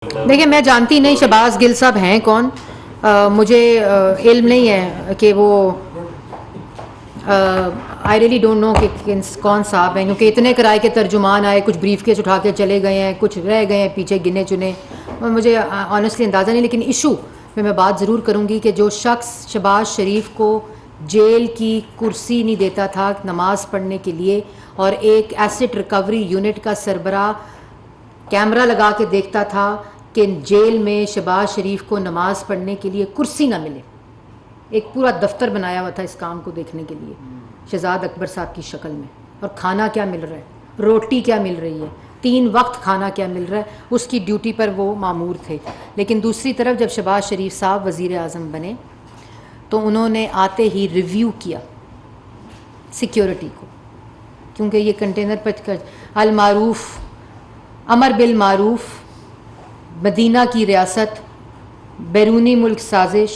देखिए, मैं जानती नहीं शहबाज गिल साहब हैं कौन। मुझे इल्म नहीं है कि वो आई रियली डोंट नो कि कौन साहब हैं, क्योंकि इतने किराए के तर्जुमान आए, कुछ ब्रीफ केस उठा के चले गए हैं, कुछ रह गए हैं पीछे गिने चुने। मुझे ऑनेस्टली अंदाज़ा नहीं, लेकिन इशू में मैं बात ज़रूर करूँगी कि जो शख्स शहबाज शरीफ को जेल की कुर्सी नहीं देता था नमाज़ पढ़ने के लिए, और एक एसेट रिकवरी यूनिट का सरबराह कैमरा लगा के देखता था कि जेल में शहबाज शरीफ को नमाज़ पढ़ने के लिए कुर्सी ना मिले। एक पूरा दफ्तर बनाया हुआ था इस काम को देखने के लिए, शहजाद अकबर साहब की शक्ल में। और खाना क्या मिल रहा है, रोटी क्या मिल रही है, 3 वक्त खाना क्या मिल रहा है, उसकी ड्यूटी पर वो मामूर थे। लेकिन दूसरी तरफ जब शहबाज शरीफ साहब वज़ीर आज़म बने तो उन्होंने आते ही रिव्यू किया सिक्योरिटी को, क्योंकि ये कंटेनर पर अल मारूफ अमर बिल मारूफ, मदीना की रियासत, बैरूनी मुल्क साजिश,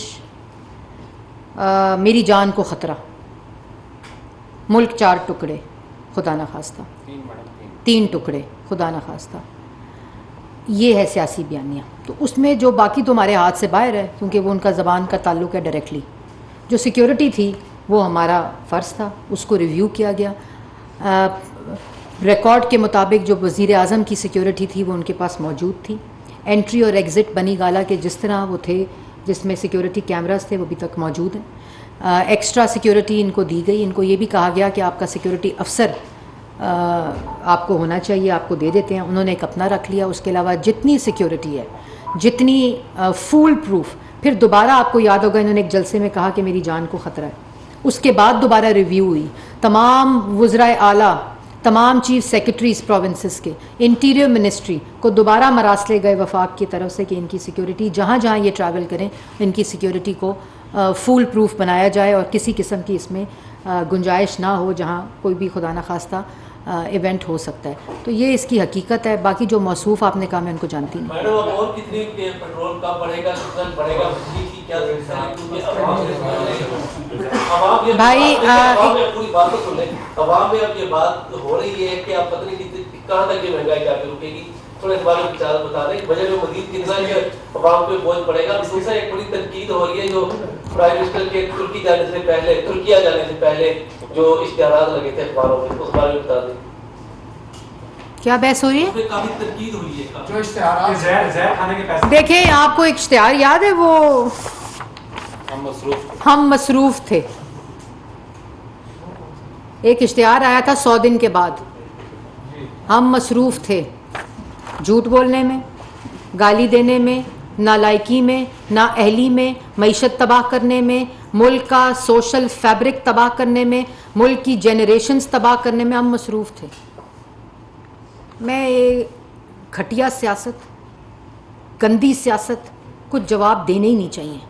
मेरी जान को ख़तरा, मुल्क 4 टुकड़े खुदा न खास्ता, 3 टुकड़े खुदा न खास्ता, ये है सियासी बयानियाँ। तो उसमें जो बाकी तो हमारे हाथ से बाहर है, क्योंकि वो उनका ज़बान का ताल्लुक़ है डायरेक्टली। जो सिक्योरिटी थी वो हमारा फ़र्ज़ था, उसको रिव्यू किया गया। रिकॉर्ड के मुताबिक जो वज़ीर आज़म की सिक्योरिटी थी वो उनके पास मौजूद थी। एंट्री और एग्ज़िट बनी गाला के जिस तरह वो थे, जिसमें सिक्योरिटी कैमरास थे, वो अभी तक मौजूद हैं। एक्स्ट्रा सिक्योरिटी इनको दी गई। इनको ये भी कहा गया कि आपका सिक्योरिटी अफसर आपको होना चाहिए, आपको दे देते हैं। उन्होंने एक अपना रख लिया। उसके अलावा जितनी सिक्योरिटी है, जितनी फूल प्रूफ, फिर दोबारा आपको याद होगा इन्होंने एक जलसे में कहा कि मेरी जान को ख़तरा है। उसके बाद दोबारा रिव्यू हुई, तमाम वज़राए आला, तमाम चीफ सेक्रेटरीज प्रोविंसेस के, इंटीरियर मिनिस्ट्री को दोबारा मरासले गए वफाक की तरफ से कि इनकी सिक्योरिटी जहाँ जहाँ ये ट्रैवल करें, इनकी सिक्योरिटी को फुल प्रूफ बनाया जाए और किसी किस्म की इसमें गुंजाइश ना हो जहाँ कोई भी खुदा न खास्ता इवेंट हो सकता है। तो ये इसकी हकीकत है। बाकी जो मौसूफ आपने कहा मैं उनको जानती नहीं। मैडम, अब और कितनी पेट्रोल कब बढ़ेगा, कितना बढ़ेगा, क्या भाई पूरी बात तो सुन ले। अवाम में अब ये बात हो रही है कि आप पता नहीं कहाँ तक ये महंगाई जाके रुकेगी। थोड़े इस बारे में विचार बता दें, बजट में मजीद कितना अवाम पे बोझ पड़ेगा। दूसरा एक बड़ी तनकीद हो रही है जो प्राइम मिनिस्टर के तुर्की जाने से पहले, तुर्किया जाने से पहले जो इश्तिहारात लगे थे अखबारों में, उस बारे में बता दें। क्या बहस हो रही है? काफी तनकीद हुई है जो इश्तिहारात। देखिए, आपको एक इश्तिहार याद है, वो हम मसरूफ थे। एक इश्तिहार आया था 100 दिन के बाद, हम मसरूफ थे झूठ बोलने में, गाली देने में, नालायकी में, नाअहली में, मईशत तबाह करने में, मुल्क का सोशल फैब्रिक तबाह करने में, मुल्क की जेनरेशन्स तबाह करने में हम मसरूफ थे। मैं ये घटिया सियासत, गंदी सियासत कुछ जवाब देने ही नहीं चाहिए।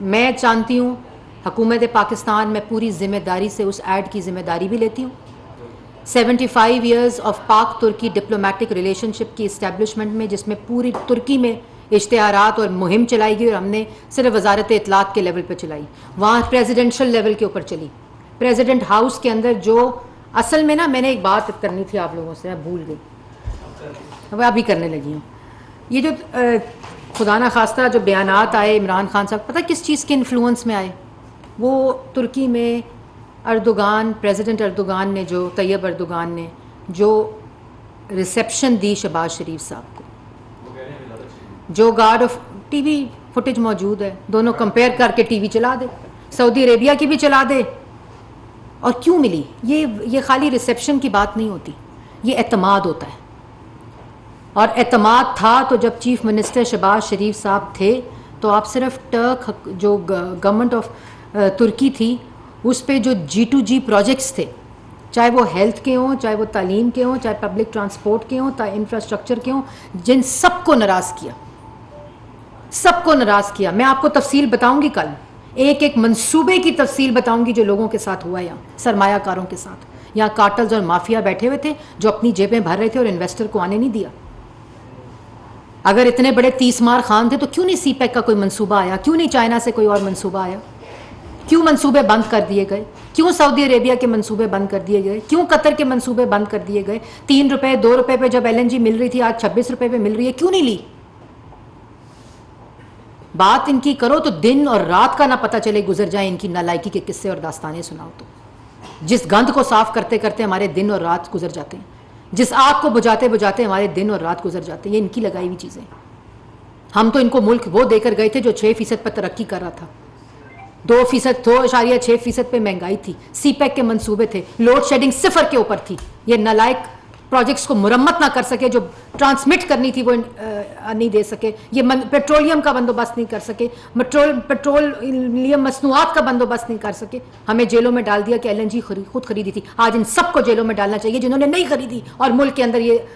मैं जानती हूँ हुकूमत पाकिस्तान में पूरी ज़िम्मेदारी से उस ऐड की ज़िम्मेदारी भी लेती हूँ। 75 ईयर्स ऑफ पाक तुर्की डिप्लोमेटिक रिलेशनशिप की इस्टेब्लिशमेंट में, जिसमें पूरी तुर्की में इश्तिहारात और मुहिम चलाई गई, और हमने सिर्फ वजारत इत्तलात के लेवल पर चलाई, वहाँ प्रेसिडेंशियल लेवल के ऊपर चली। प्रेसिडेंट हाउस के अंदर जो असल में ना, मैंने एक बात करनी थी आप लोगों से, मैं भूल गई, अब अभी करने लगी हूँ। ये जो खुदा न खास्ता जो बयानात आए इमरान खान साहब, पता किस चीज़ के इन्फ्लुएंस में आए? वो तुर्की में अर्दोगान, प्रेसिडेंट अर्दोगान ने, जो तैयब अर्दोगान ने जो रिसेप्शन दी शहबाज शरीफ साहब को, जो गार्ड ऑफ टीवी फुटेज मौजूद है, दोनों कंपेयर करके टीवी चला दे, सऊदी अरेबिया की भी चला दे। और क्यों मिली? ये खाली रिसेप्शन की बात नहीं होती, ये एतमाद होता है। और एतमाद था तो जब चीफ मिनिस्टर शहबाज शरीफ साहब थे तो आप सिर्फ टर्क, जो गवर्नमेंट ऑफ तुर्की थी, उस पे जो G2G प्रोजेक्ट्स थे, चाहे वो हेल्थ के हों, चाहे वो तालीम के हों, चाहे पब्लिक ट्रांसपोर्ट के हों, चाहे इंफ्रास्ट्रक्चर के हों, जिन सबको नाराज़ किया, सबको नाराज़ किया। मैं आपको तफसील बताऊंगी कल, एक एक मंसूबे की तफसील बताऊंगी जो लोगों के साथ हुआ, यहाँ सरमायाकारों के साथ। यहाँ कार्टल्स और माफिया बैठे हुए थे जो अपनी जेबें भर रहे थे और इन्वेस्टर को आने नहीं दिया। अगर इतने बड़े 30 मार खान थे तो क्यों नहीं सीपैक का कोई मंसूबा आया? क्यों नहीं चाइना से कोई और मंसूबा आया? क्यों मंसूबे बंद कर दिए गए? क्यों सऊदी अरेबिया के मंसूबे बंद कर दिए गए? क्यों कतर के मंसूबे बंद कर दिए गए? 3 रुपए 2 रुपए पे जब LNG मिल रही थी, आज 26 रुपए पे मिल रही है, क्यों नहीं ली? बात इनकी करो तो दिन और रात का ना पता चले गुजर जाए इनकी नालायकी के किस्से और दास्तानें सुनाओ तो। जिस गंध को साफ करते करते हमारे दिन और रात गुजर जाते हैं, जिस आग को बुझाते बुझाते हमारे दिन और रात गुजर जाते हैं, ये इनकी लगाई हुई चीज़ें। हम तो इनको मुल्क वो देकर गए थे जो 6% पर तरक्की कर रहा था, 2%, 2.6% पे महंगाई थी, सीपैक के मंसूबे थे, लोड शेडिंग 0 के ऊपर थी। ये नालायक प्रोजेक्ट्स को मुरम्मत ना कर सके, जो ट्रांसमिट करनी थी वो नहीं दे सके, ये पेट्रोलियम का बंदोबस्त नहीं कर सके, पेट्रोलियम मसनूआत का बंदोबस्त नहीं कर सके, हमें जेलों में डाल दिया कि LNG खुद खरीदी थी। आज इन सबको जेलों में डालना चाहिए जिन्होंने नहीं खरीदी, और मुल्क के अंदर ये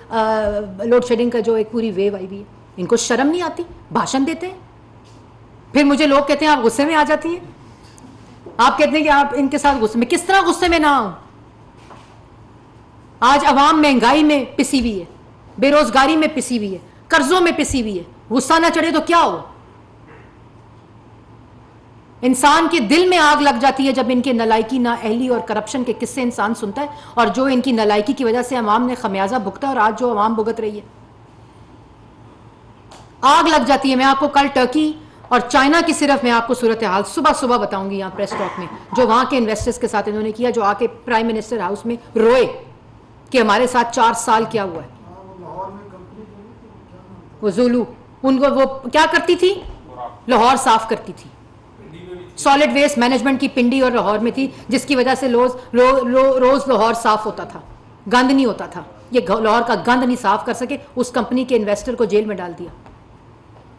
लोड शेडिंग का जो एक पूरी वेव आई हुई है। इनको शर्म नहीं आती, भाषण देते हैं, फिर मुझे लोग कहते हैं आप गुस्से में आ जाती है। आप कहते हैं कि आप इनके साथ गुस्से में, किस तरह गुस्से में ना आऊं? आज अवाम महंगाई में पिसी हुई है, बेरोजगारी में पिसी हुई है, कर्जों में पिसी हुई है, गुस्सा ना चढ़े तो क्या हो? इंसान के दिल में आग लग जाती है जब इनके नलायकी, नाअहली और करप्शन के किस्से इंसान सुनता है, और जो इनकी नलायकी की वजह से अवाम ने खमियाजा भुगता है और आज जो अवाम भुगत रही है, आग लग जाती है। मैं आपको कल टर्की और चाइना की सिर्फ मैं आपको सूरत हाल सुबह सुबह बताऊंगी यहाँ प्रेस टॉक में, जो वहां के इन्वेस्टर्स के साथ इन्होंने किया, जो आके प्राइम मिनिस्टर हाउस में रोए कि हमारे साथ 4 साल क्या हुआ है। वो जुलू, उनको वो क्या करती थी, लाहौर साफ करती थी, सॉलिड वेस्ट मैनेजमेंट की पिंडी और लाहौर में थी, जिसकी वजह से रोज लाहौर साफ होता था, गंद नहीं होता था। ये लाहौर का गंद नहीं साफ कर सके, उस कंपनी के इन्वेस्टर को जेल में डाल दिया।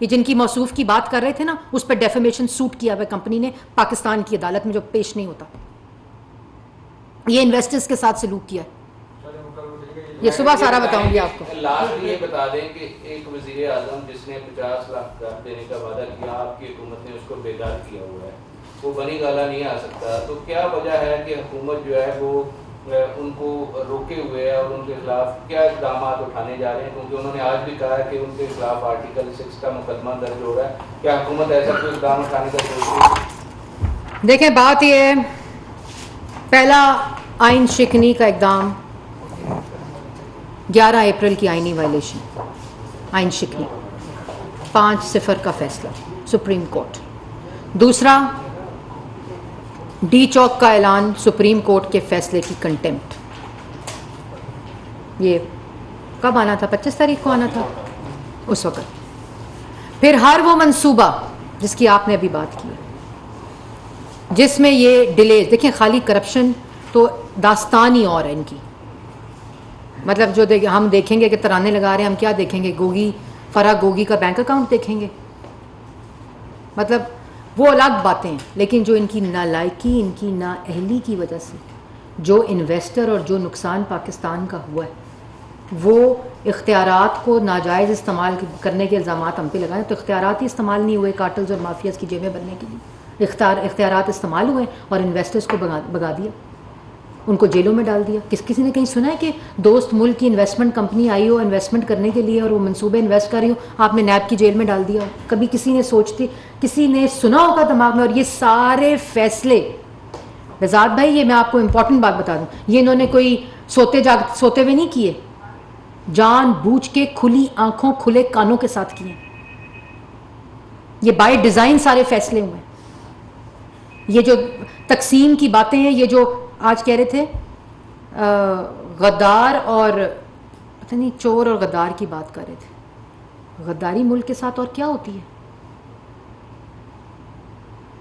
ये जिनकी मौसूफ की बात कर रहे थे ना, उस पर डेफेमेशन सूट किया हुआ कंपनी ने पाकिस्तान की अदालत में, जो पेश नहीं होता। ये इन्वेस्टर्स के साथ सलूक किया है। ये सुबह सारा बताऊंगी आपको। लास्ट ये बता दें कि एक वजीर आजम जिसने 50 लाख का देने का वादा किया, आपकी हुकूमत ने उसको बेकार किया हुआ है, वो बनी गाला नहीं आ सकता। तो क्या वजह है कि हुकूमत जो है वो उनको रोके हुए है और उनके खिलाफ क्या इक़दाम उठाने जा रहे हैं? क्योंकि उन्होंने आज भी कहा है कि उनके खिलाफ आर्टिकल 6 का मुकदमा दर्ज हो रहा है। क्या हुकूमत ऐसा कोई इक़दाम उठाने का सोच रही है? देखें, बात यह है, पहला आइन शिकनी का इक़दाम 11 अप्रैल की आइनी वायलेशन, आइन शिकनी, 5-0 का फैसला सुप्रीम कोर्ट। दूसरा, डी चौक का ऐलान सुप्रीम कोर्ट के फैसले की कंटेम्प्ट। ये कब आना था? 25 तारीख को आना था उस वक़्त। फिर हर वो मंसूबा जिसकी आपने अभी बात की, जिसमें ये डिले, देखें खाली करप्शन तो दास्तान ही और है इनकी। मतलब जो हम देखेंगे कि तराने लगा रहे हैं, हम क्या देखेंगे? फराह गोगी का बैंक अकाउंट देखेंगे, मतलब वो अलग बातें हैं। लेकिन जो इनकी नालायकी, इनकी नाअहली की वजह से जो इन्वेस्टर और जो नुकसान पाकिस्तान का हुआ है, वो इख्तियारात को नाजायज़ इस्तेमाल करने के इल्ज़ाम हम पे लगाए, तो इख्तियारात ही इस्तेमाल नहीं हुए कार्टल्स और माफियाज़ की जेबें बनने के लिए। इख्तियारात इस्तेमाल हुए और इन्वेस्टर्स को भगा दिया, उनको जेलों में डाल दिया। किसी ने कहीं सुना है कि दोस्त मुल्क की इन्वेस्टमेंट कंपनी आई हो इन्वेस्टमेंट करने के लिए और वो मंसूबे इन्वेस्ट कर रही हो, आपने नैब की जेल में डाल दिया? कभी किसी ने सुना होगा दिमाग में? और ये सारे फैसले, रज़ात भाई, ये मैं आपको इंपॉर्टेंट बात बता दूं, ये इन्होंने कोई सोते हुए नहीं किए, जानबूझ के खुली आंखों खुले कानों के साथ किए। ये बाय डिज़ाइन सारे फैसले हुए। ये जो तकसीम की बातें हैं, ये जो आज कह रहे थे गद्दार और पता नहीं चोर और गद्दार की बात कर रहे थे। गद्दारी मुल्क के साथ और क्या होती है?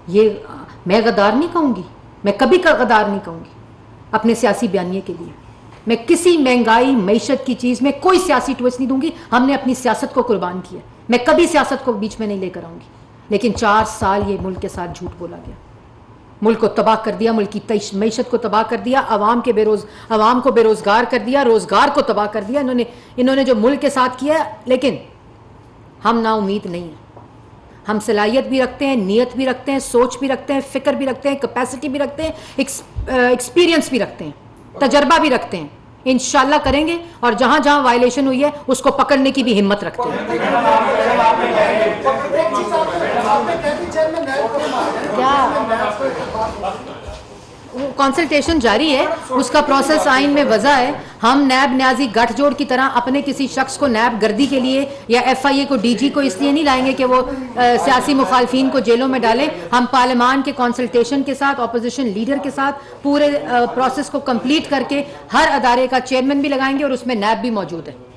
ये मैं गद्दार नहीं कहूँगी, मैं कभी गद्दार नहीं कहूँगी अपने सियासी बयानिए के लिए। मैं किसी महंगाई मईशत की चीज़ में कोई सियासी ट्विस्ट नहीं दूंगी। हमने अपनी सियासत को कुर्बान किया, मैं कभी सियासत को बीच में नहीं लेकर आऊँगी। लेकिन 4 साल ये मुल्क के साथ झूठ बोला गया, मुल्क को तबाह कर दिया, मुल्क की मईशत को तबाह कर दिया, आवाम को बेरोज़गार कर दिया, रोज़गार को तबाह कर दिया इन्होंने जो मुल्क के साथ किया। लेकिन हम ना उम्मीद नहीं है, हम सलाहियत भी रखते हैं, नीयत भी रखते हैं, सोच भी रखते हैं, फ़िक्र भी रखते हैं, कैपेसिटी भी रखते हैं, एक्सपीरियंस भी रखते हैं, तजर्बा भी रखते हैं। इंशाल्लाह करेंगे और जहाँ जहाँ वायलेशन हुई है उसको पकड़ने की भी हिम्मत रखते हैं। क्या कंसल्टेशन जारी है, उसका प्रोसेस आइन में वजह है। हम नैब न्याजी गठजोड़ की तरह अपने किसी शख्स को नैब गर्दी के लिए या FIA को DG को इसलिए नहीं लाएंगे कि वो सियासी मुखालफिन को जेलों में डालें। हम पार्लियामान के कंसल्टेशन के साथ, अपोजिशन लीडर के साथ पूरे प्रोसेस को कंप्लीट करके हर अदारे का चेयरमैन भी लगाएंगे और उसमें नैब भी मौजूद है।